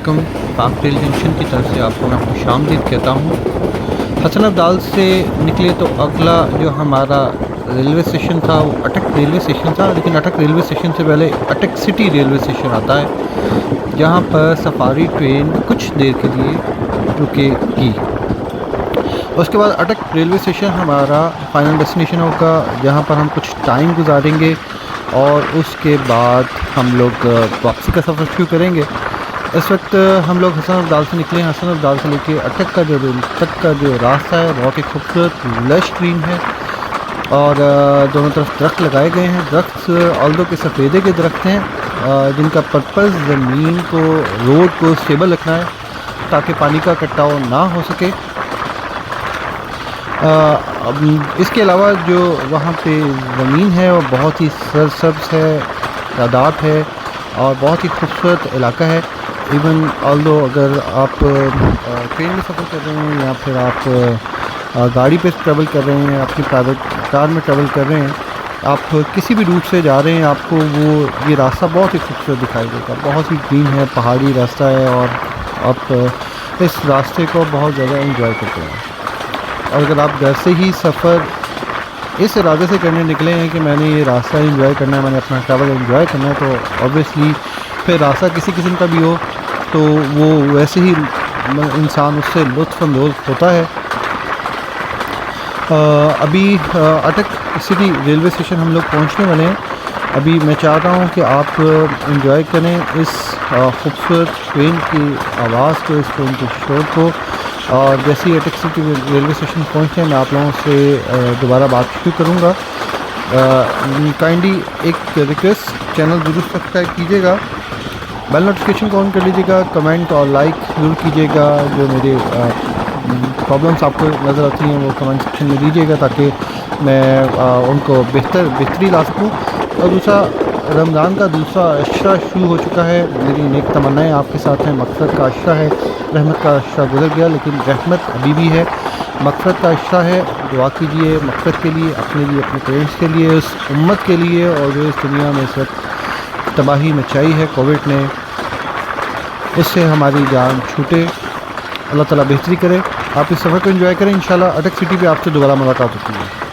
वालेकुम। पाक rail junction की तरफ से आपको मैं खुशामदीद कहता हूँ। हसन अब्दाल से निकले तो अगला जो हमारा रेलवे स्टेशन था वो अटक रेलवे स्टेशन था, लेकिन अटक रेलवे स्टेशन से पहले अटक सिटी रेलवे स्टेशन आता है, जहाँ पर सफारी ट्रेन कुछ देर के लिए रुकेगी। उसके बाद अटक रेलवे स्टेशन हमारा फाइनल डेस्टिनेशन होगा, जहाँ पर हम कुछ टाइम गुजारेंगे और उसके बाद हम लोग वापसी का सफ़र शुरू करेंगे। इस वक्त हम लोग हसन अब्दाल से निकले हैं। हसन अब्दाल से लेके अटक का जो रेल तक का जो रास्ता है बहुत ही खूबसूरत लश ग्रीन है और दोनों तरफ दरख्त लगाए गए हैं। दरख्त ऑल्दो के सफ़ेदे के दरख्त हैं, जिनका पर्पज़ ज़मीन को, रोड को स्टेबल रखना है ताकि पानी का कटाव ना हो सके। इसके अलावा जो वहाँ पे ज़मीन है वो बहुत ही सरसब्ज़ है, शादाब है और बहुत ही खूबसूरत इलाका है। इवन ऑल्दो अगर आप ट्रेन में सफ़र कर रहे हैं या फिर आप गाड़ी पे ट्रैवल कर रहे हैं, अपनी प्राइवेट कार में ट्रैवल कर रहे हैं, आप किसी भी रूट से जा रहे हैं, आपको वो ये रास्ता बहुत ही खूबसूरत दिखाई देगा। बहुत ही ग्रीन है, पहाड़ी रास्ता है और आप इस रास्ते को बहुत ज़्यादा एंजॉय करते हैं। और अगर आप घर से ही सफ़र इस इरादे से करने निकले हैं कि मैंने ये रास्ता एंजॉय करना है, मैंने अपना ट्रैवल एंजॉय करना है, तो ऑब्वियसली फिर रास्ता किसी किस्म का भी हो तो वो वैसे ही इंसान उससे लुत्फ़अंदोज़ होता है। अभी अटक सिटी रेलवे स्टेशन हम लोग पहुंचने वाले हैं। अभी मैं चाहता हूं कि आप एंजॉय करें इस खूबसूरत ट्रेन की आवाज़ को, इस ट्रेन के शोर को। और जैसे ही अटक सिटी रेलवे स्टेशन पहुंचते हैं मैं आप लोगों से दोबारा बात शुरू करूँगा। काइंडली एक रिक्वेस्ट, चैनल ज़रूर सब्सक्राइब कीजिएगा, बेल नोटिफिकेशन को ऑन कर लीजिएगा, कमेंट और लाइक ज़रूर कीजिएगा। जो मेरे प्रॉब्लम्स आपको नज़र आती हैं वो कमेंट सेक्शन में दीजिएगा ताकि मैं उनको बेहतरी ला सकूँ। और दूसरा, रमज़ान का दूसरा अशरा शुरू हो चुका है। मेरी नेक तमन्नाएँ आपके साथ हैं। मग़फ़िरत का अशरा है, रहमत का अशरा गुजर गया लेकिन रहमत अभी भी है। मग़फ़िरत का अशरा है, दुआ कीजिए मग़फ़िरत के लिए, अपने लिए, अपने पेरेंट्स के लिए, उस उम्मत के लिए और जो इस दुनिया में इस वक्त तबाही मचाई है कोविड ने, उससे हमारी जान छूटे। अल्लाह ताला बेहतरी करे। आप इस सफ़र को एंजॉय करें। इंशाल्लाह अटक सिटी पे आपसे दोबारा मुलाकात होती है।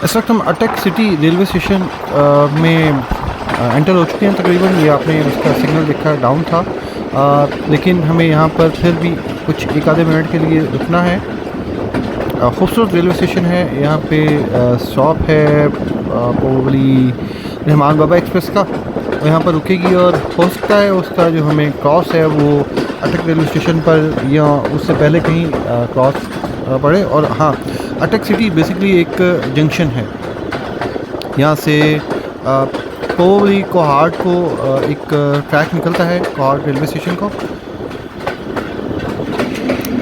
इस वक्त हम अटक सिटी रेलवे स्टेशन में एंटर हो चुके हैं तकरीबन। ये आपने उसका सिग्नल देखा डाउन था, लेकिन हमें यहाँ पर फिर भी कुछ एक आधे मिनट के लिए रुकना है। खूबसूरत रेलवे स्टेशन है। यहाँ पे स्टॉप है प्रोबली रहमान बाबा एक्सप्रेस का, और यहाँ पर रुकेगी और हो सकता है उसका जो हमें क्रॉस है वो अटक रेलवे स्टेशन पर या उससे पहले कहीं क्रॉस पड़े। और हाँ, अटक सिटी बेसिकली एक जंक्शन है। यहाँ से प्रोबली कोहाट को एक ट्रैक निकलता है कोहाट रेलवे स्टेशन को।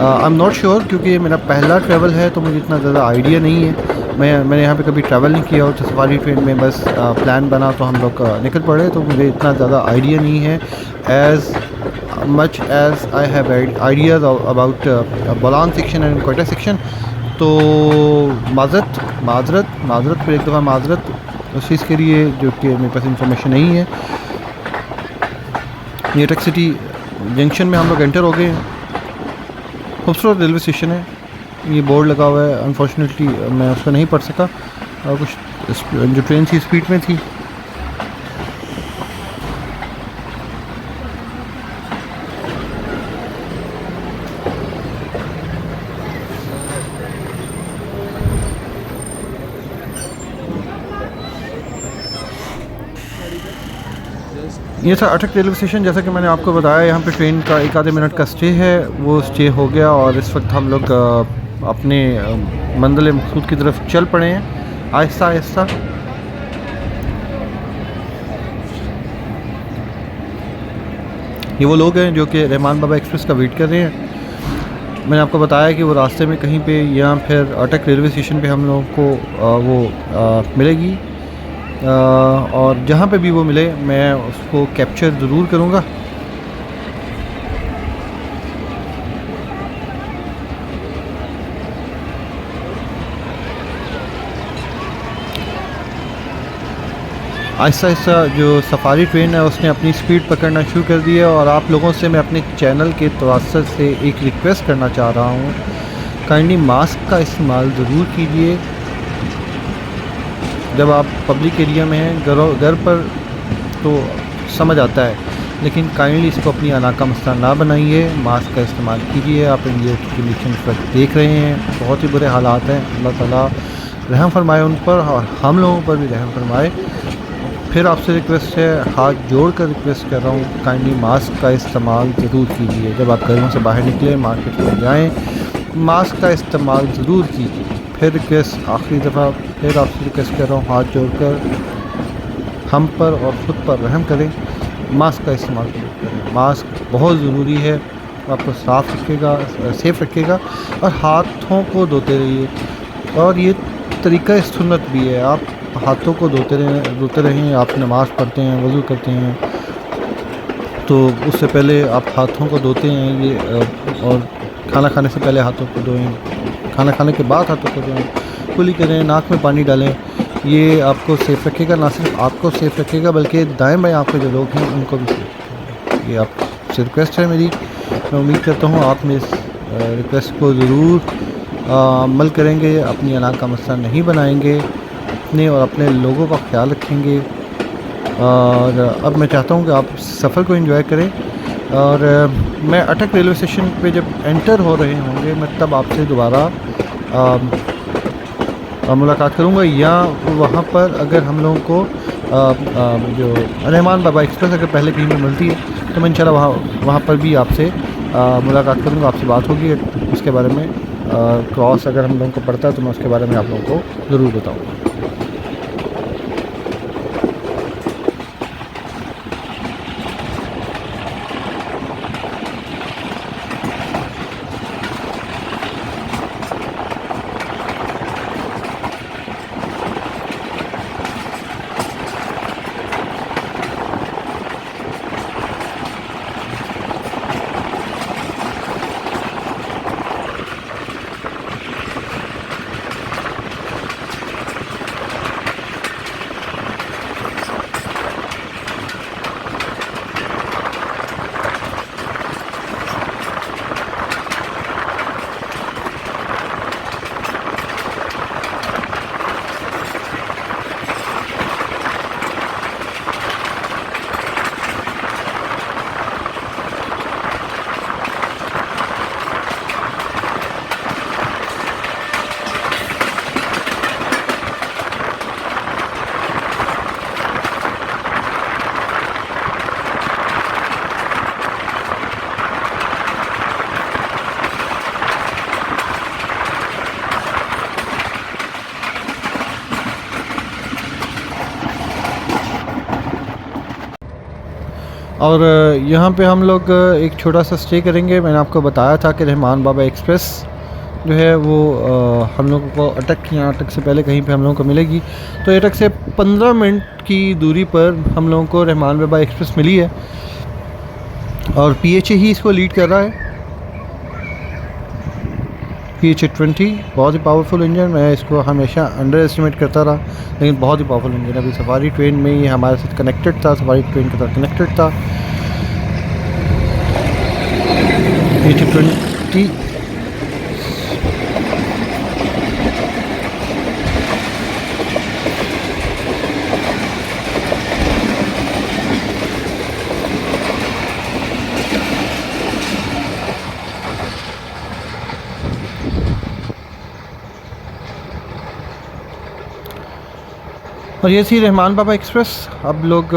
आई एम नॉट श्योर, क्योंकि ये मेरा पहला ट्रैवल है तो मुझे इतना ज़्यादा आइडिया नहीं है। मैंने यहाँ पे कभी ट्रैवल नहीं किया और सफारी ट्रेन में बस प्लान बना तो हम लोग निकल पड़े, तो मुझे इतना ज़्यादा आइडिया नहीं है as much as I have ideas about Bolan section and Quetta section. तो माजरत फिर एक दफ़ा माजरत उस चीज़ के लिए जो कि मेरे पास इंफॉर्मेशन नहीं है। ये अटक सिटी जंक्शन में हम लोग एंटर हो गए हैं। खूबसूरत रेलवे स्टेशन है। ये बोर्ड लगा हुआ है, अनफॉर्चुनेटली मैं उस पर नहीं पढ़ सका, और कुछ जो ट्रेन थी स्पीड में थी। ये था अटक रेलवे स्टेशन। जैसा कि मैंने आपको बताया, यहाँ पे ट्रेन का एक आधे मिनट का स्टे है, वो स्टे हो गया और इस वक्त हम लोग अपने मंजिल मकसूद की तरफ चल पड़े हैं आहिस्ता आहिस्ता। ये वो लोग हैं जो कि रहमान बाबा एक्सप्रेस का वेट कर रहे हैं। मैंने आपको बताया कि वो रास्ते में कहीं पे या फिर अटक रेलवे स्टेशन पे हम लोगों को वो मिलेगी, और जहाँ पे भी वो मिले मैं उसको कैप्चर ज़रूर करूँगा। आहिस्ता आहिस्ता जो सफारी ट्रेन है उसने अपनी स्पीड पकड़ना शुरू कर दी है, और आप लोगों से मैं अपने चैनल के तवज्जुह से एक रिक्वेस्ट करना चाह रहा हूँ, काइंडली मास्क का इस्तेमाल ज़रूर कीजिए जब आप पब्लिक एरिया में हैं। घर पर तो समझ आता है, लेकिन काइंडली इसको अपनी आना का मसला ना बनाइए, मास्क का इस्तेमाल कीजिए। आप इंडिया की कंडीशन इस वक्त देख रहे हैं, बहुत ही बुरे हालात हैं। अल्लाह ताला रहम फरमाए उन पर और हम लोगों पर भी रहम फरमाए। फिर आपसे रिक्वेस्ट है, हाथ जोड़ कर रिक्वेस्ट कर रहा हूँ, काइंडली मास्क का इस्तेमाल ज़रूर कीजिए। जब आप घरों से बाहर निकलें, मार्केट में जाएँ, मास्क का इस्तेमाल ज़रूर कीजिए। फिर रिक्वेस्ट आखिरी दफ़ा फिर आपसे रिक्वेस्ट कर रहा हूँ, हाथ जोड़कर हम पर और ख़ुद पर रहम करें, मास्क का इस्तेमाल करें। मास्क बहुत ज़रूरी है, आपको साफ़ रखेगा, सेफ़ रखेगा, और हाथों को धोते रहिए। और ये तरीक़ा सुन्नत भी है, आप हाथों को धोते रहें। आप नमाज़ पढ़ते हैं, वज़ू करते हैं, तो उससे पहले आप हाथों को धोते हैं। ये और खाना खाने से पहले हाथों को धोएं, खाना खाने के बाद हाथों को धोएं, कुली करें, नाक में पानी डालें। ये आपको सेफ़ रखेगा, ना सिर्फ आपको सेफ़ रखेगा बल्कि दाएं बाएं आपके जो लोग हैं उनको भी सेफ़। ये आपसे रिक्वेस्ट है मेरी। मैं उम्मीद करता हूँ आप इस रिक्वेस्ट को ज़रूर अमल करेंगे, अपनी अना का मसला नहीं बनाएंगे, अपने और अपने लोगों का ख्याल रखेंगे। और अब मैं चाहता हूँ कि आप सफ़र को एंजॉय करें। और मैं अटक रेलवे स्टेशन पे जब एंटर हो रहे होंगे, मैं तब आपसे दोबारा मुलाकात करूँगा, या वहाँ पर अगर हम लोगों को जो रहमान बाबा एक्सप्रेस अगर पहले कहीं पर मिलती है तो मैं इंशाल्लाह वहाँ पर भी आपसे मुलाकात करूँगा, आपसे बात होगी उसके बारे में। क्रॉस अगर हम लोगों को पड़ता है तो मैं उसके बारे में आप लोगों को ज़रूर बताऊँगा। और यहाँ पे हम लोग एक छोटा सा स्टे करेंगे। मैंने आपको बताया था कि रहमान बाबा एक्सप्रेस जो है वो हम लोगों को अटक, यहाँ अटक से पहले कहीं पे हम लोगों को मिलेगी। तो अटक से 15 मिनट की दूरी पर हम लोगों को रहमान बाबा एक्सप्रेस मिली है और PHA ही इसको लीड कर रहा है। PHA 20 बहुत ही पावरफुल इंजन। मैं इसको हमेशा अंडर एस्टिमेट करता रहा, लेकिन बहुत ही पावरफुल इंजन। अभी सफारी ट्रेन में ये हमारे साथ कनेक्टेड था, सफारी ट्रेन के साथ कनेक्टेड था। PHA 20 और ये थी रहमान बाबा एक्सप्रेस। अब लोग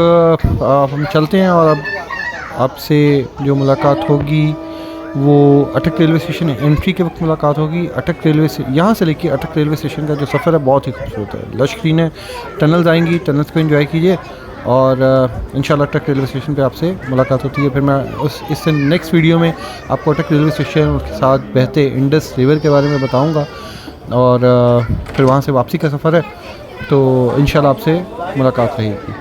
हम चलते हैं और अब आपसे जो मुलाकात होगी वो अटक रेलवे स्टेशन एंट्री के वक्त मुलाकात होगी। अटक रेलवे से यहाँ से लेके अटक रेलवे स्टेशन का जो सफ़र है बहुत ही खूबसूरत है। लश ग्रीन है, टनल्स आएंगी, टनल्स को एंजॉय कीजिए और इंशाल्लाह अटक रेलवे स्टेशन पे आपसे मुलाकात होती है। फिर मैं इससे नेक्स्ट वीडियो में आपको अटक रेलवे स्टेशन के साथ बहते इंडस रिवर के बारे में बताऊँगा और फिर वहाँ से वापसी का सफ़र है, तो इंशाल्लाह आपसे मुलाकात रहेगी।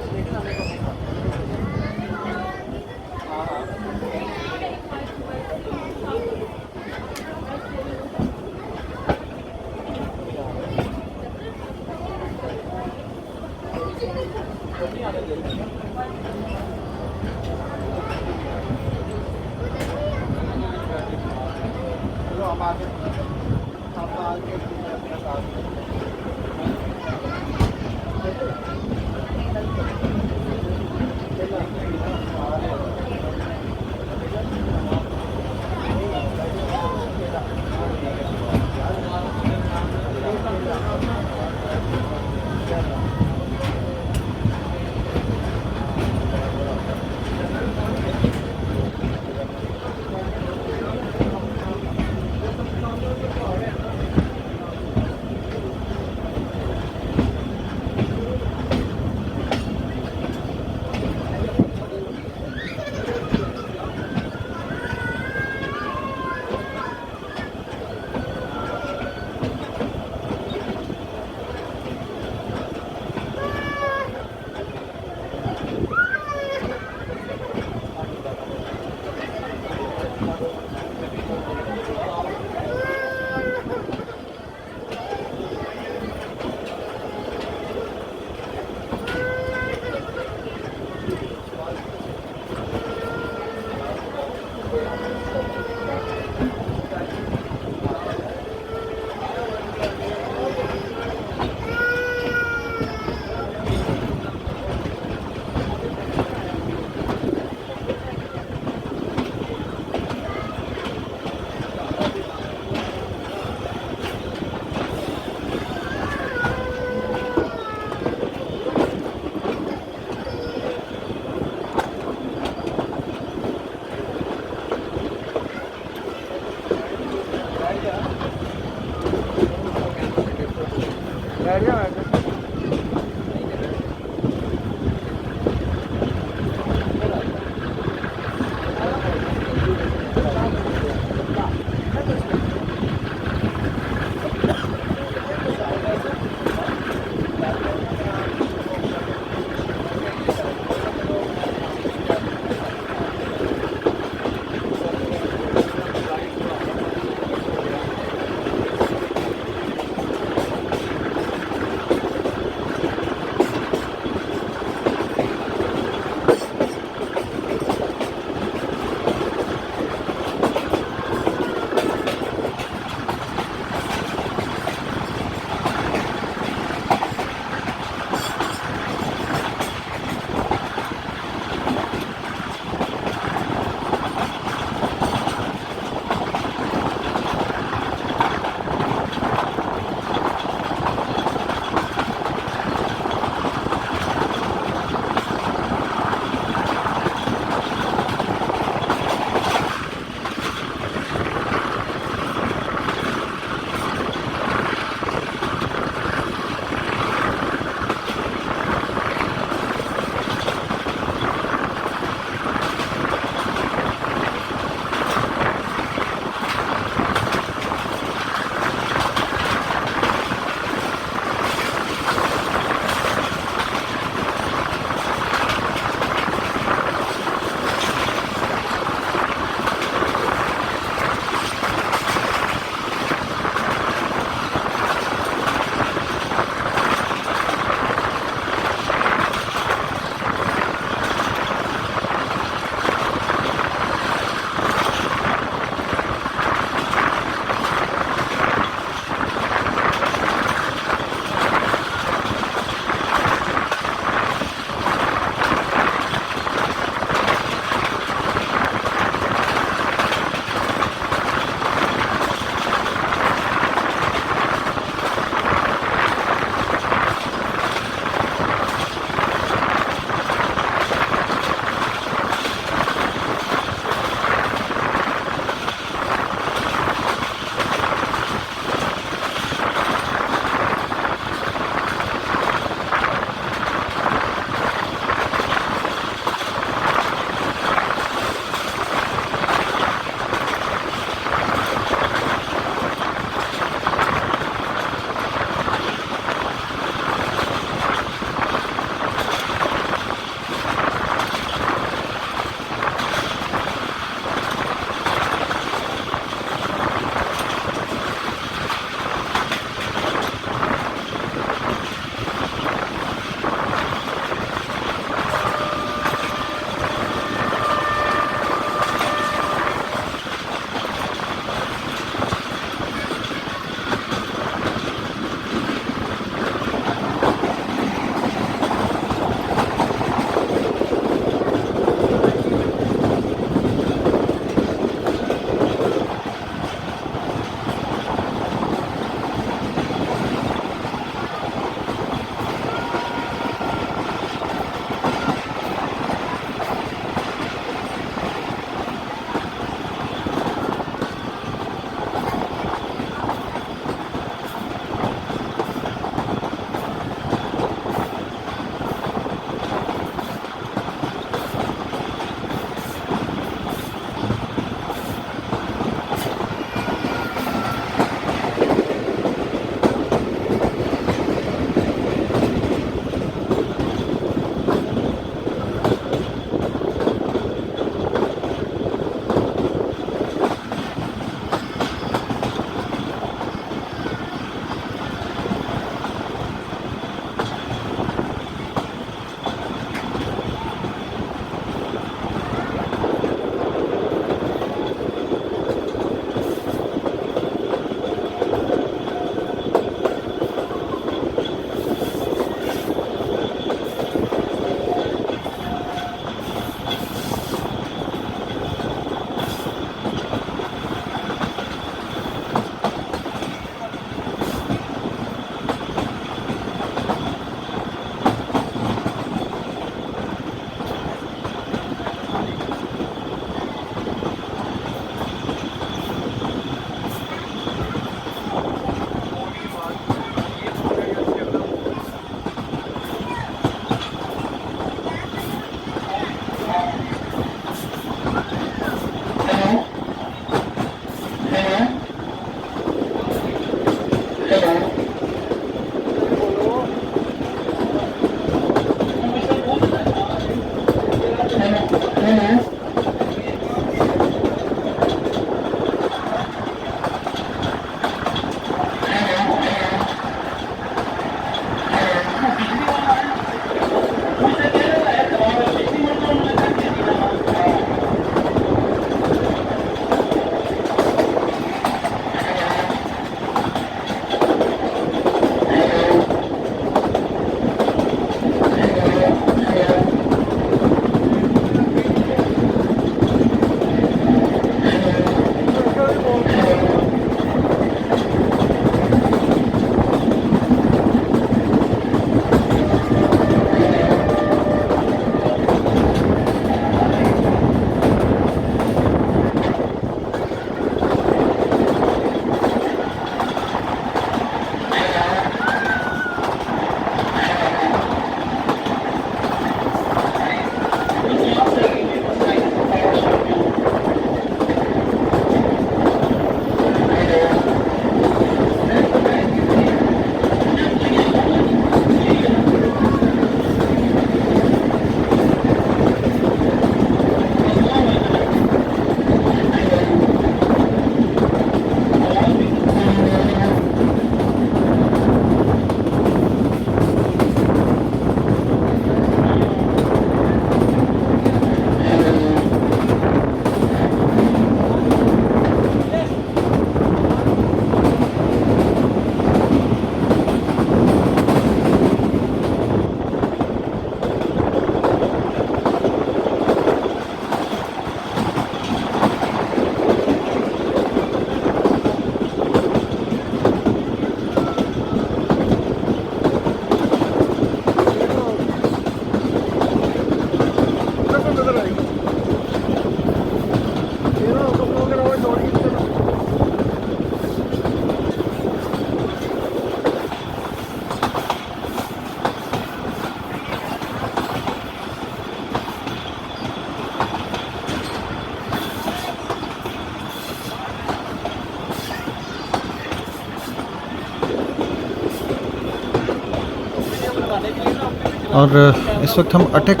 और इस वक्त हम अटक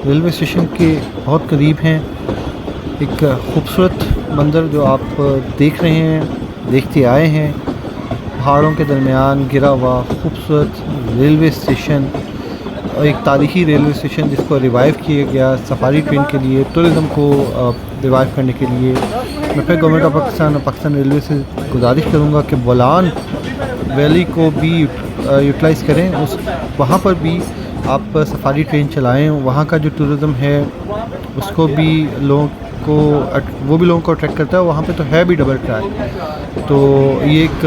रेलवे स्टेशन के बहुत करीब हैं। एक खूबसूरत मंज़र जो आप देख रहे हैं, देखते आए हैं, पहाड़ों के दरमियान गिरा हुआ खूबसूरत रेलवे स्टेशन, और एक तारीख़ी रेलवे स्टेशन जिसको रिवाइव किया गया सफारी ट्रेन के लिए, टूरिज़म को रिवाइव करने के लिए। मैं फिर गवर्नमेंट ऑफ पाकिस्तान और पाकिस्तान रेलवे से गुजारिश करूँगा कि बोलान वैली को भी यूटिलाइज़ करें, उस वहाँ पर भी आप सफारी ट्रेन चलाएं। वहाँ का जो टूरिज़म है उसको भी लोगों को वो भी लोगों को अट्रैक्ट करता है। वहाँ पे तो है भी डबल ट्रैक, तो ये एक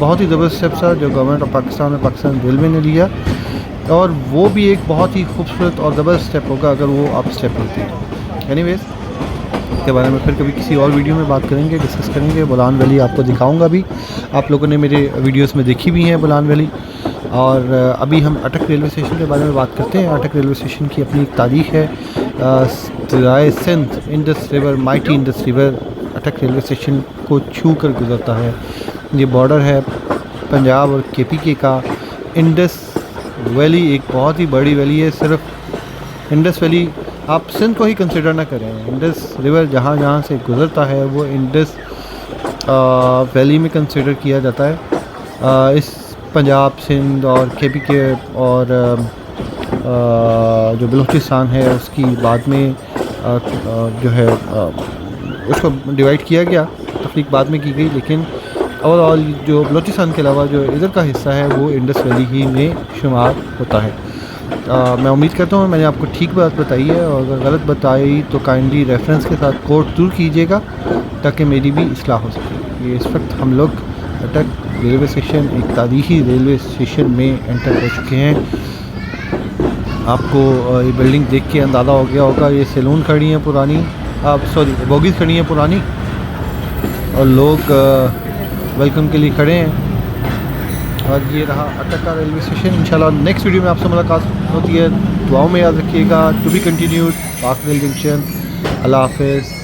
बहुत ही ज़बरदस्त स्टेप था जो गवर्नमेंट ऑफ पाकिस्तान और पाकिस्तान रेलवे ने लिया, और वो भी एक बहुत ही खूबसूरत और ज़बरदस्त स्टेप होगा अगर वो आप स्टेप लेते हैं। एनीवेज़, इसके बारे में फिर कभी किसी और वीडियो में बात करेंगे, डिस्कस करेंगे। बोलान वैली आपको दिखाऊंगा भी, आप लोगों ने मेरे वीडियोस में देखी भी हैं बोलान वैली। और अभी हम अटक रेलवे स्टेशन के बारे में बात करते हैं। अटक रेलवे स्टेशन की अपनी एक तारीख़ है। दरियाए सिंध, Indus river, mighty Indus river Attock railway station को छू कर गुजरता है। ये बॉर्डर है पंजाब और KPK का। इंडस वैली एक बहुत ही बड़ी वैली है। सिर्फ इंडस वैली आप सिंध को ही कंसिडर ना करें, इंडस रिवर जहाँ जहाँ से गुज़रता है वो इंडस वैली में कंसिडर किया जाता है। इस पंजाब, सिंध और KPK और जो बलूचिस्तान है उसकी बाद में जो है उसको डिवाइड किया गया, तफरीक बाद में की गई, लेकिन ओवरऑल जो बलूचिस्तान के अलावा जो इधर का हिस्सा है वो इंडस वैली ही में शुमार होता है। मैं उम्मीद करता हूँ मैंने आपको ठीक बात बताई है, और अगर गलत बताई तो काइंडली रेफरेंस के साथ कोट ज़रूर कीजिएगा ताकि मेरी भी इस्लाह हो सके। ये इस वक्त हम लोग अटक रेलवे स्टेशन, एक तारीख़ी रेलवे स्टेशन में एंटर हो चुके हैं। आपको ये बिल्डिंग देख के अंदाज़ा हो गया होगा, ये सैलून खड़ी हैं पुरानी, बोगीज़ खड़ी हैं पुरानी, और लोग वेलकम के लिए खड़े हैं। और ये रहा अटक का रेलवे स्टेशन। इंशाल्लाह नेक्स्ट वीडियो में आपसे मुलाकात होती है। दुआओं में याद रखिएगा। टू बी कंटिन्यूड, पाक रेल जंक्शन। अल्लाह हाफ़िज़।